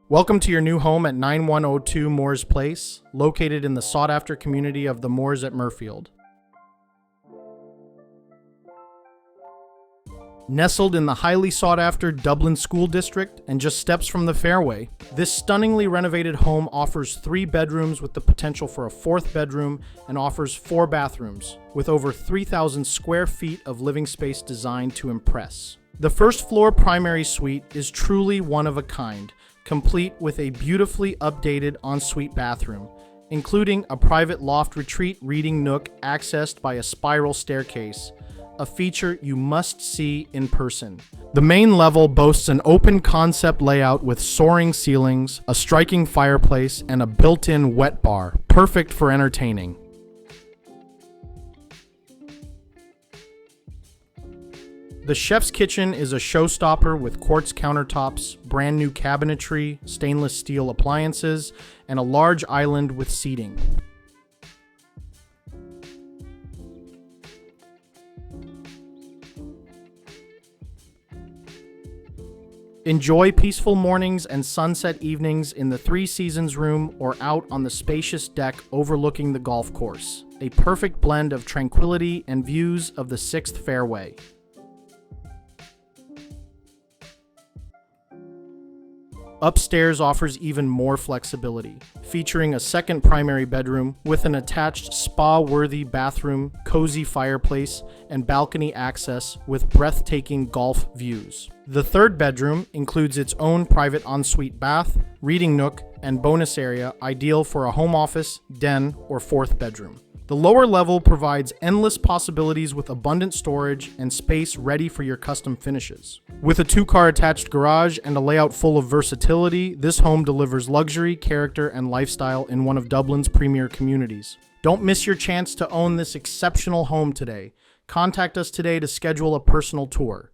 Welcome to your new home at 9102 Moores Place, located in the sought-after community of the Moores at Muirfield. Nestled in the highly sought-after Dublin School District and just steps from the fairway, this stunningly renovated home offers 3 bedrooms with the potential for a 4th bedroom and offers 4 bathrooms, with over 3,000 square feet of living space designed to impress. The first floor primary suite is truly one of a kind, complete with a beautifully updated ensuite bathroom, including a private loft retreat reading nook accessed by a spiral staircase, a feature you must see in person. The main level boasts an open concept layout with soaring ceilings, a striking fireplace, and a built-in wet bar, perfect for entertaining. The chef's kitchen is a showstopper with quartz countertops, brand new cabinetry, stainless steel appliances, and a large island with seating. Enjoy peaceful mornings and sunset evenings in the Three Seasons room or out on the spacious deck overlooking the golf course. A perfect blend of tranquility and views of the 6th fairway. Upstairs offers even more flexibility, featuring a second primary bedroom with an attached spa-worthy bathroom, cozy fireplace, and balcony access with breathtaking golf views. The 3rd bedroom includes its own private ensuite bath, reading nook, and bonus area ideal for a home office, den, or 4th bedroom. The lower level provides endless possibilities with abundant storage and space ready for your custom finishes. With a 2-car attached garage and a layout full of versatility, this home delivers luxury, character, and lifestyle in one of Dublin's premier communities. Don't miss your chance to own this exceptional home today. Contact us today to schedule a personal tour.